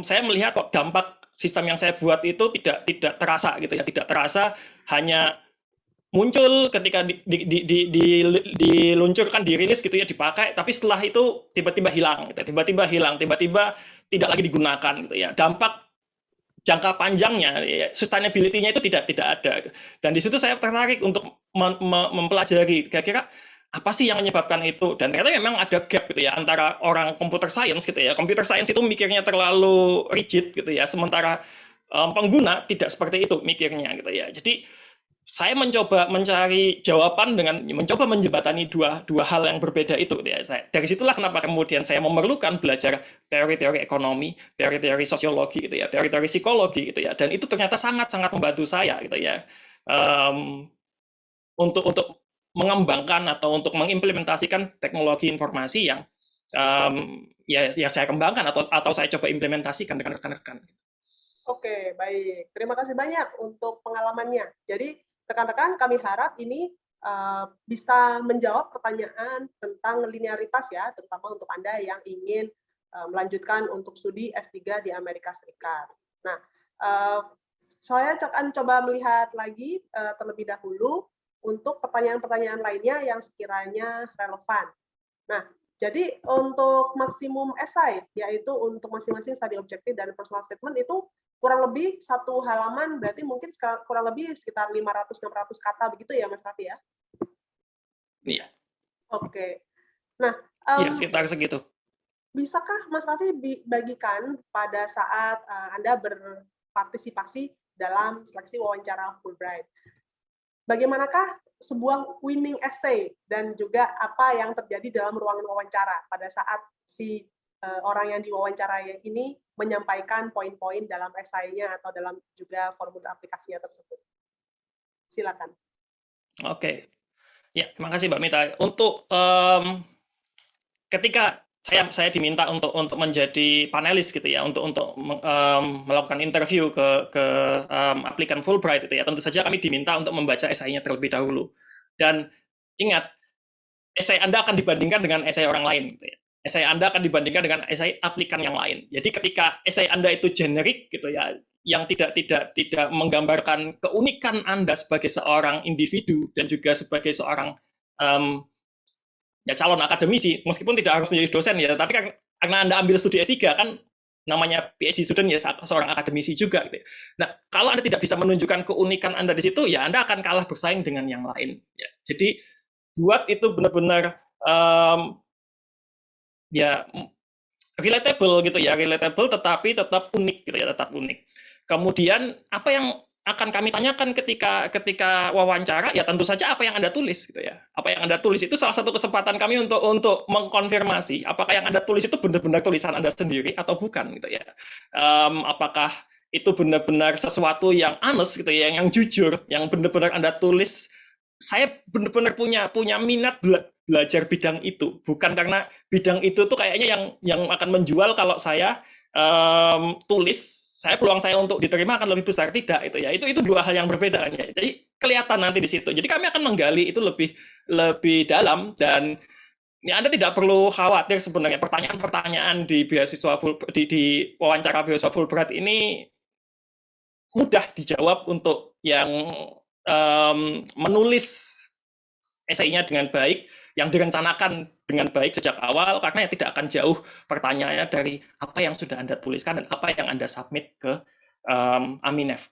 saya melihat kok dampak sistem yang saya buat itu tidak terasa gitu ya, tidak terasa, hanya muncul ketika diluncurkan, dirilis gitu ya, dipakai, tapi setelah itu tiba-tiba hilang, tiba-tiba tidak lagi digunakan gitu ya. Dampak jangka panjangnya, ya, sustainability-nya itu tidak ada. Dan di situ saya tertarik untuk mempelajari kira-kira apa sih yang menyebabkan itu. Dan ternyata memang ada gap gitu ya antara orang computer science gitu ya. Computer science itu mikirnya terlalu rigid gitu ya, sementara pengguna tidak seperti itu mikirnya gitu ya. Jadi saya mencoba mencari jawaban dengan mencoba menjembatani dua hal yang berbeda itu. Ya. Dari situlah kenapa kemudian saya memerlukan belajar teori-teori ekonomi, teori-teori sosiologi, gitu ya, teori-teori psikologi, gitu ya. Dan itu ternyata sangat-sangat membantu saya, gitu ya, untuk mengembangkan atau untuk mengimplementasikan teknologi informasi yang ya saya kembangkan atau saya coba implementasikan dengan rekan-rekan. Oke, baik. Terima kasih banyak untuk pengalamannya. Jadi rekan-rekan, kami harap ini bisa menjawab pertanyaan tentang linearitas ya, terutama untuk Anda yang ingin melanjutkan untuk studi S3 di Amerika Serikat. Nah, saya akan coba melihat lagi terlebih dahulu untuk pertanyaan-pertanyaan lainnya yang sekiranya relevan. Nah, Jadi untuk maksimum esai, yaitu untuk masing-masing study objective dan personal statement itu kurang lebih 1 halaman, berarti mungkin kurang lebih sekitar 500-600 kata begitu ya Mas Raffi ya? Iya. Oke. Nah, Iya, sekitar segitu. bisakah Mas Raffi bagikan pada saat Anda berpartisipasi dalam seleksi wawancara Fulbright? Bagaimanakah sebuah winning essay dan juga apa yang terjadi dalam ruangan wawancara pada saat si orang yang diwawancarai ini menyampaikan poin-poin dalam esainya atau dalam juga formulir aplikasinya tersebut. Silakan. Oke. Ya, terima kasih Mbak Mita. Untuk ketika saya diminta untuk menjadi panelis gitu ya, untuk melakukan interview ke aplikan Fulbright itu ya, tentu saja kami diminta untuk membaca esainya terlebih dahulu. Dan ingat, esai Anda akan dibandingkan dengan esai orang lain gitu ya. Esai Anda akan dibandingkan dengan esai aplikan yang lain. Jadi ketika esai Anda itu generik gitu ya, yang tidak menggambarkan keunikan Anda sebagai seorang individu dan juga sebagai seorang ya calon akademisi, meskipun tidak harus menjadi dosen ya, tapi kan karena Anda ambil studi S3 kan namanya PhD student ya seorang akademisi juga gitu. Nah, kalau Anda tidak bisa menunjukkan keunikan Anda di situ, ya Anda akan kalah bersaing dengan yang lain. Ya. Jadi buat itu benar-benar ya relatable gitu ya, relatable tetapi tetap unik gitu ya, tetap unik. Kemudian apa yang akan kami tanyakan ketika wawancara, ya tentu saja apa yang Anda tulis gitu ya. Apa yang Anda tulis itu salah satu kesempatan kami untuk mengkonfirmasi apakah yang Anda tulis itu benar-benar tulisan Anda sendiri atau bukan gitu ya. Apakah itu benar-benar sesuatu yang honest gitu ya, yang jujur, yang benar-benar Anda tulis. Saya benar-benar punya minat belajar bidang itu, bukan karena bidang itu tuh kayaknya yang akan menjual kalau saya tulis. Peluang saya untuk diterima akan lebih besar, tidak itu ya, itu dua hal yang berbeda kan ya. Jadi kelihatan nanti di situ. Jadi kami akan menggali itu lebih dalam, dan ya Anda tidak perlu khawatir sebenarnya pertanyaan-pertanyaan di beasiswa di wawancara beasiswa Fulbright ini mudah dijawab untuk yang menulis esainya dengan baik, yang direncanakan dengan baik sejak awal, karena ya tidak akan jauh pertanyaannya dari apa yang sudah Anda tuliskan dan apa yang Anda submit ke Aminef.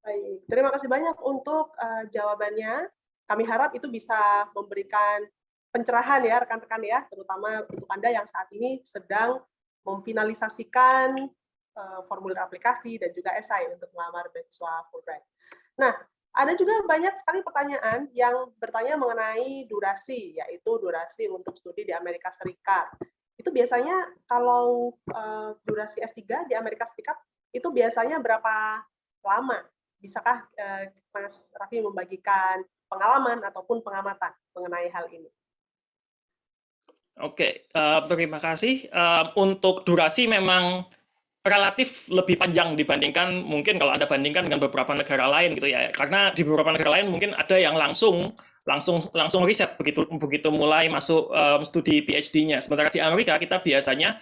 Baik, terima kasih banyak untuk jawabannya. Kami harap itu bisa memberikan pencerahan ya rekan-rekan ya, terutama untuk Anda yang saat ini sedang memfinalisasikan formulir aplikasi dan juga esai untuk melamar beasiswa Fulbright. Nah, ada juga banyak sekali pertanyaan yang bertanya mengenai durasi, yaitu durasi untuk studi di Amerika Serikat. Itu biasanya kalau durasi S3 di Amerika Serikat itu biasanya berapa lama? Bisakah Mas Raffi membagikan pengalaman ataupun pengamatan mengenai hal ini? Oke, terima kasih. Untuk durasi memang relatif lebih panjang dibandingkan mungkin kalau Anda bandingkan dengan beberapa negara lain gitu ya. Karena di beberapa negara lain mungkin ada yang langsung riset begitu mulai masuk studi PhD-nya. Sementara di Amerika kita biasanya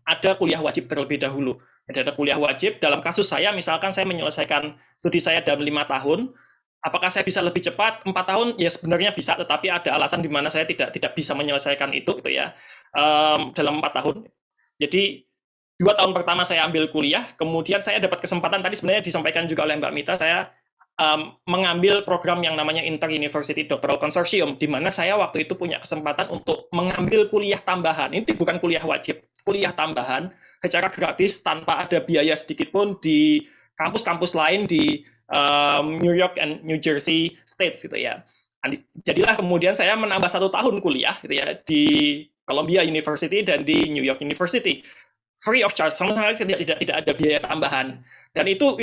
ada kuliah wajib terlebih dahulu. Jadi ada kuliah wajib. Dalam kasus saya, misalkan saya menyelesaikan studi saya dalam 5 tahun, apakah saya bisa lebih cepat? 4 tahun? Ya sebenarnya bisa, tetapi ada alasan di mana saya tidak bisa menyelesaikan itu gitu ya dalam 4 tahun. Jadi 2 tahun pertama saya ambil kuliah, kemudian saya dapat kesempatan, tadi sebenarnya disampaikan juga oleh Mbak Mita, saya mengambil program yang namanya Inter-University Doctoral Consortium, di mana saya waktu itu punya kesempatan untuk mengambil kuliah tambahan. Ini bukan kuliah wajib, kuliah tambahan secara gratis tanpa ada biaya sedikit pun di kampus-kampus lain di New York and New Jersey States gitu ya. Jadilah kemudian saya menambah 1 tahun kuliah gitu ya di Columbia University dan di New York University. Free of charge, sama sekali tidak ada biaya tambahan. Dan itu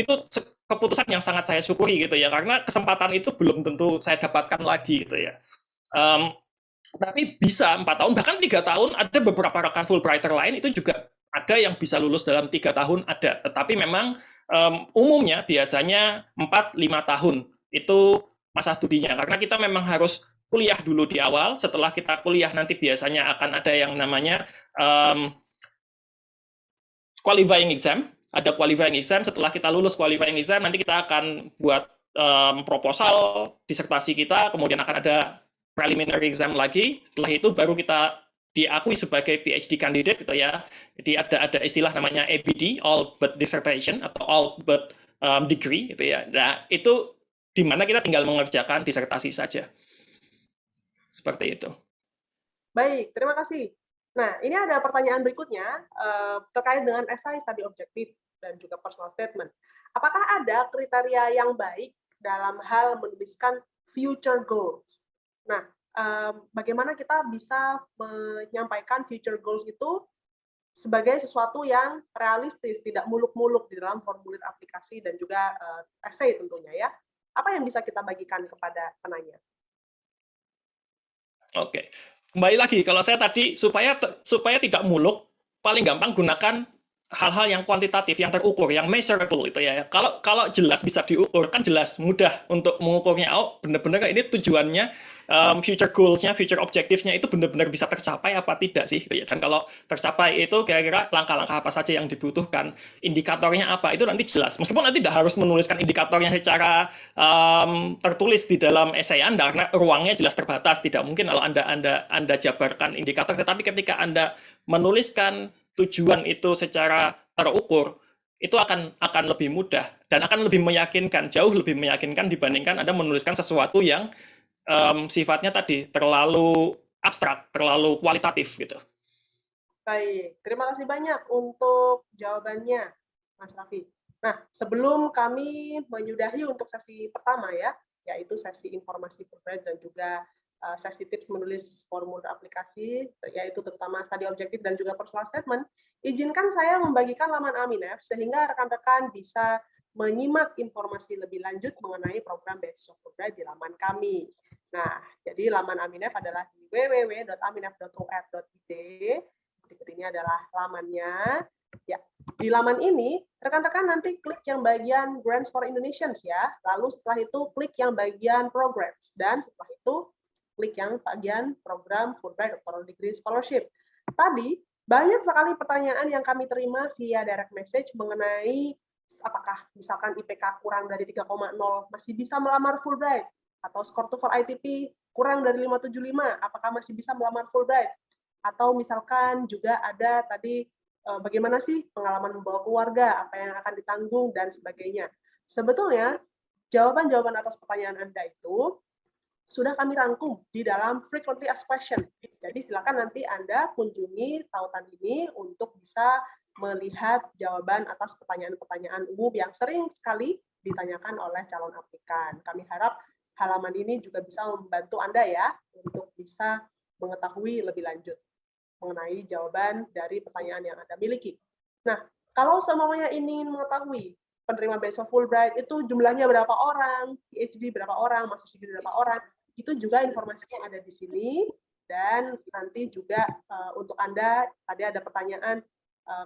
keputusan yang sangat saya syukuri gitu ya, karena kesempatan itu belum tentu saya dapatkan lagi gitu ya. Tapi bisa 4 tahun, bahkan 3 tahun, ada beberapa rekan Fulbrighter lain itu juga ada yang bisa lulus dalam 3 tahun ada. Tetapi memang umumnya biasanya 4-5 tahun itu masa studinya, karena kita memang harus kuliah dulu di awal. Setelah kita kuliah nanti biasanya akan ada yang namanya qualifying exam, ada qualifying exam. Setelah kita lulus qualifying exam, nanti kita akan buat proposal disertasi kita, kemudian akan ada preliminary exam lagi, setelah itu baru kita diakui sebagai PhD candidate gitu ya. Jadi ada istilah namanya ABD, all but dissertation atau all but degree gitu ya. Nah, itu di mana kita tinggal mengerjakan disertasi saja. Seperti itu. Baik, terima kasih. Nah, ini ada pertanyaan berikutnya terkait dengan esai study objektif dan juga personal statement. Apakah ada kriteria yang baik dalam hal menuliskan future goals? Nah, bagaimana kita bisa menyampaikan future goals itu sebagai sesuatu yang realistis, tidak muluk-muluk di dalam formulir aplikasi dan juga esai tentunya ya. Apa yang bisa kita bagikan kepada penanya? Oke. Kembali lagi, kalau saya tadi supaya tidak muluk, paling gampang gunakan hal-hal yang kuantitatif, yang terukur, yang measurable itu ya. Kalau jelas bisa diukur, kan jelas mudah untuk mengukurnya. Oh, benar-benar ini tujuannya, future goals-nya, future objectives-nya itu benar-benar bisa tercapai apa tidak sih? Gitu ya. Dan kalau tercapai itu kira-kira langkah-langkah apa saja yang dibutuhkan, indikatornya apa, itu nanti jelas. Meskipun nanti tidak harus menuliskan indikatornya secara tertulis di dalam esai Anda, karena ruangnya jelas terbatas. Tidak mungkin kalau Anda jabarkan indikator, tetapi ketika Anda menuliskan tujuan itu secara terukur, itu akan lebih mudah dan akan lebih meyakinkan, jauh lebih meyakinkan dibandingkan Anda menuliskan sesuatu yang sifatnya tadi terlalu abstrak, terlalu kualitatif gitu. Baik, terima kasih banyak untuk jawabannya, Mas Raffi. Nah, sebelum kami menyudahi untuk sesi pertama ya, yaitu sesi informasi Fulbright dan juga sesi tips menulis formulir aplikasi, yaitu terutama study objektif dan juga personal statement, izinkan saya membagikan laman Aminef sehingga rekan-rekan bisa menyimak informasi lebih lanjut mengenai program beasiswa Fulbright di laman kami. Nah, jadi laman Aminef adalah di www.aminef.or.id. Berikut ini adalah lamannya. Ya, di laman ini rekan-rekan nanti klik yang bagian Grants for Indonesians ya. Lalu setelah itu klik yang bagian Programs dan setelah itu klik yang bagian program Fulbright Doctoral Degree Scholarship. Tadi banyak sekali pertanyaan yang kami terima via direct message mengenai apakah misalkan IPK kurang dari 3,0 masih bisa melamar Fulbright, atau skor TOEFL ITP kurang dari 575 apakah masih bisa melamar Fulbright, atau misalkan juga ada tadi bagaimana sih pengalaman membawa keluarga, apa yang akan ditanggung dan sebagainya. Sebetulnya jawaban-jawaban atas pertanyaan Anda itu sudah kami rangkum di dalam frequently asked question. Jadi silakan nanti Anda kunjungi tautan ini untuk bisa melihat jawaban atas pertanyaan-pertanyaan umum yang sering sekali ditanyakan oleh calon aplikan. Kami harap halaman ini juga bisa membantu Anda ya untuk bisa mengetahui lebih lanjut mengenai jawaban dari pertanyaan yang Anda miliki. Nah, kalau semuanya ingin mengetahui penerima beasiswa Fulbright itu jumlahnya berapa orang, PhD berapa orang, master degree berapa orang, itu juga informasinya ada di sini. Dan nanti juga untuk Anda, tadi ada pertanyaan,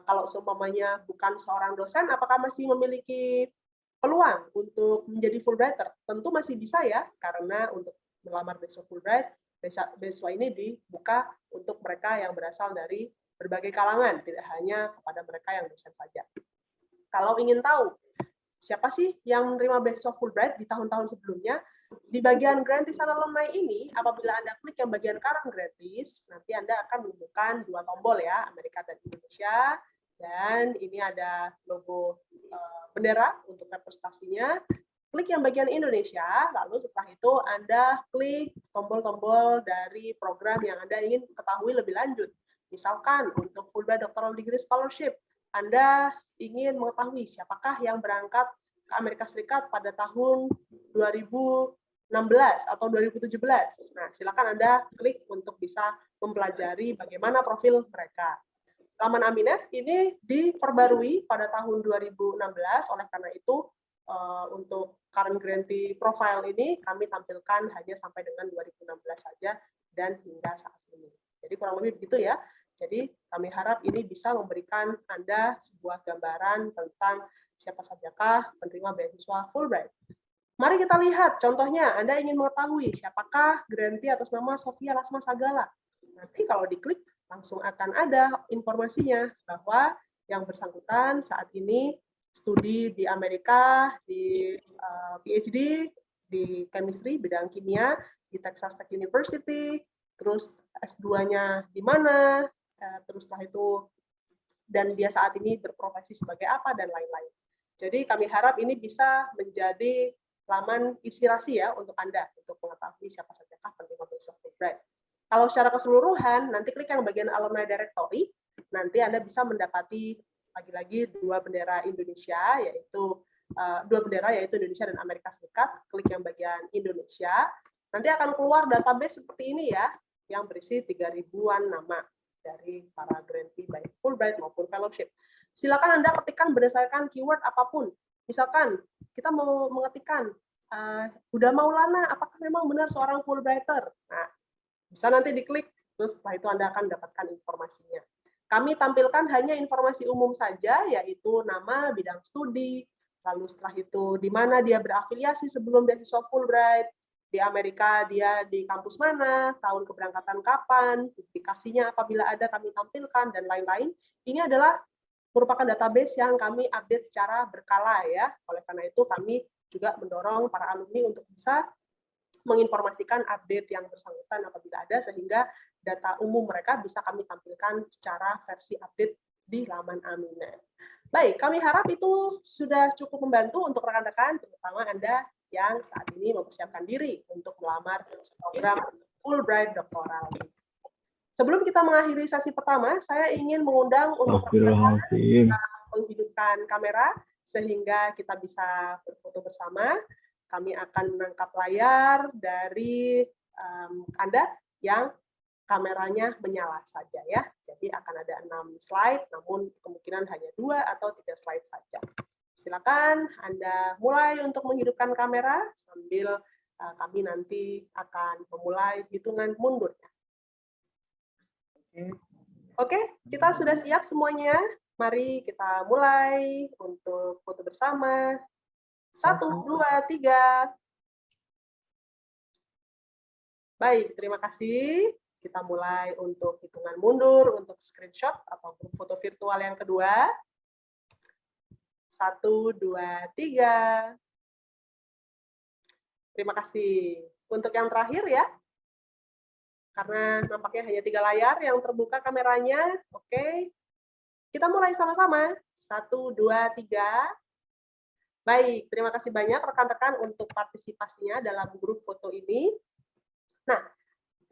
kalau seumpamanya bukan seorang dosen, apakah masih memiliki peluang untuk menjadi Fulbrighter? Tentu masih bisa ya, karena untuk melamar beasiswa Fulbright, beasiswa ini dibuka untuk mereka yang berasal dari berbagai kalangan, tidak hanya kepada mereka yang dosen saja. Kalau ingin tahu siapa sih yang menerima beasiswa Fulbright di tahun-tahun sebelumnya, di bagian Grantees and Alumni ini, apabila Anda klik yang bagian Current Grantees, nanti Anda akan menemukan dua tombol ya, Amerika dan Indonesia, dan ini ada logo bendera untuk representasinya. Klik yang bagian Indonesia, lalu setelah itu Anda klik tombol-tombol dari program yang Anda ingin ketahui lebih lanjut. Misalkan untuk Fulbright Doctoral Degree Scholarship, Anda ingin mengetahui siapakah yang berangkat ke Amerika Serikat pada tahun 2016 atau 2017. Nah, silakan Anda klik untuk bisa mempelajari bagaimana profil mereka. Laman Aminef ini diperbarui pada tahun 2016, oleh karena itu untuk current grantee profile ini kami tampilkan hanya sampai dengan 2016 saja dan hingga saat ini. Jadi kurang lebih begitu ya. Jadi kami harap ini bisa memberikan Anda sebuah gambaran tentang siapa sajakah penerima beasiswa Fulbright. Mari kita lihat contohnya, Anda ingin mengetahui siapakah grantee atas nama Sofia Lasma Sagala. Nanti kalau diklik langsung akan ada informasinya bahwa yang bersangkutan saat ini studi di Amerika, di PhD, di chemistry, bidang kimia, di Texas Tech University, terus S2-nya di mana, terus setelah itu, dan dia saat ini berprofesi sebagai apa, dan lain-lain. Jadi kami harap ini bisa menjadi laman inspirasi ya untuk Anda, untuk mengetahui siapa saja penerima beasiswa Fulbright. Kalau secara keseluruhan, nanti klik yang bagian Alumni Directory, nanti Anda bisa mendapati lagi-lagi dua bendera Indonesia, yaitu Indonesia dan Amerika Serikat. Klik yang bagian Indonesia, nanti akan keluar database seperti ini ya, yang berisi 3.000-an nama dari para grantee baik Fulbright maupun fellowship. Silakan Anda ketikkan berdasarkan keyword apapun. Misalkan kita mau mengetikkan Huda Maulana, apakah memang benar seorang Fulbrighter? Nah, bisa nanti diklik, terus setelah itu Anda akan mendapatkan informasinya. Kami tampilkan hanya informasi umum saja, yaitu nama, bidang studi, lalu setelah itu di mana dia berafiliasi sebelum beasiswa Fulbright, di Amerika dia di kampus mana, tahun keberangkatan kapan, publikasinya apabila ada kami tampilkan, dan lain-lain. Ini adalah merupakan database yang kami update secara berkala ya. Oleh karena itu kami juga mendorong para alumni untuk bisa menginformasikan update yang bersangkutan apabila ada, sehingga data umum mereka bisa kami tampilkan secara versi update di laman Aminef. Baik, kami harap itu sudah cukup membantu untuk rekan-rekan, terutama Anda yang saat ini mempersiapkan diri untuk melamar program Fulbright doktoral. Sebelum kita mengakhiri sesi pertama, saya ingin mengundang untuk rekan-rekan menghidupkan kamera sehingga kita bisa berfoto bersama. Kami akan menangkap layar dari Anda yang kameranya menyala saja ya. Jadi akan ada 6 slide, namun kemungkinan hanya 2 atau 3 slide saja. Silakan Anda mulai untuk menghidupkan kamera sambil kami nanti akan memulai hitungan mundurnya. Oke, kita sudah siap semuanya. Mari kita mulai untuk foto bersama. 1, 2, 3. Baik, terima kasih. Kita mulai untuk hitungan mundur, untuk screenshot atau foto virtual yang kedua. 1, 2, 3. Terima kasih. Untuk yang terakhir ya, karena nampaknya hanya 3 layar yang terbuka kameranya. Oke, kita mulai sama-sama. 1, 2, 3. Baik, terima kasih banyak rekan-rekan untuk partisipasinya dalam grup foto ini. Nah,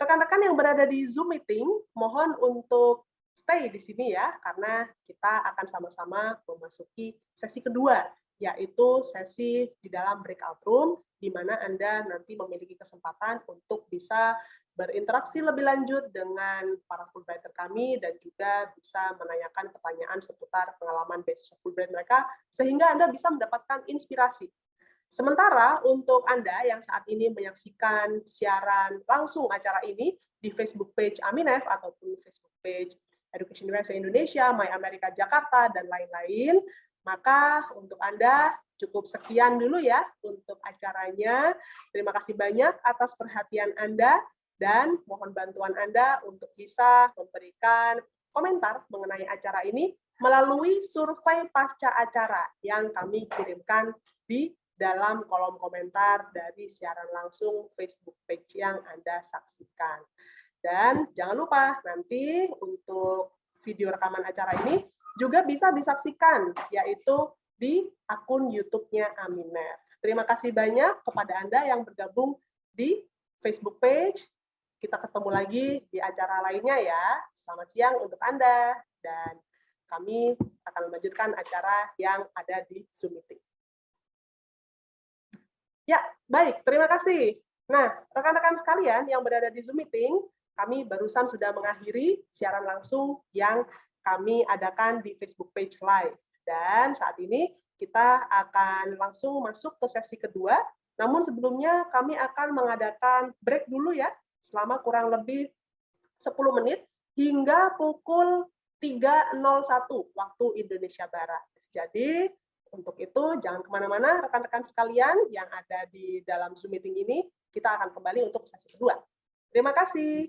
rekan-rekan yang berada di Zoom meeting, mohon untuk stay di sini ya, karena kita akan sama-sama memasuki sesi kedua, yaitu sesi di dalam breakout room, di mana Anda nanti memiliki kesempatan untuk bisa berinteraksi lebih lanjut dengan para Fulbrighter kami dan juga bisa menanyakan pertanyaan seputar pengalaman beasiswa Fulbright mereka sehingga Anda bisa mendapatkan inspirasi. Sementara untuk Anda yang saat ini menyaksikan siaran langsung acara ini di Facebook page Aminef ataupun Facebook page Education USA Indonesia, My America Jakarta, dan lain-lain, maka untuk Anda cukup sekian dulu ya untuk acaranya. Terima kasih banyak atas perhatian Anda. Dan mohon bantuan Anda untuk bisa memberikan komentar mengenai acara ini melalui survei pasca acara yang kami kirimkan di dalam kolom komentar dari siaran langsung Facebook page yang Anda saksikan. Dan jangan lupa nanti untuk video rekaman acara ini juga bisa disaksikan, yaitu di akun YouTube-nya Aminef. Terima kasih banyak kepada Anda yang bergabung di Facebook page. Kita ketemu lagi di acara lainnya ya. Selamat siang untuk Anda. Dan kami akan melanjutkan acara yang ada di Zoom meeting. Ya, baik. Terima kasih. Nah, rekan-rekan sekalian yang berada di Zoom meeting, kami barusan sudah mengakhiri siaran langsung yang kami adakan di Facebook page live. Dan saat ini kita akan langsung masuk ke sesi kedua. Namun sebelumnya kami akan mengadakan break dulu ya, selama kurang lebih 10 menit hingga pukul 3.01 waktu Indonesia Barat. Jadi untuk itu jangan kemana-mana rekan-rekan sekalian yang ada di dalam Zoom meeting ini, kita akan kembali untuk sesi kedua. Terima kasih.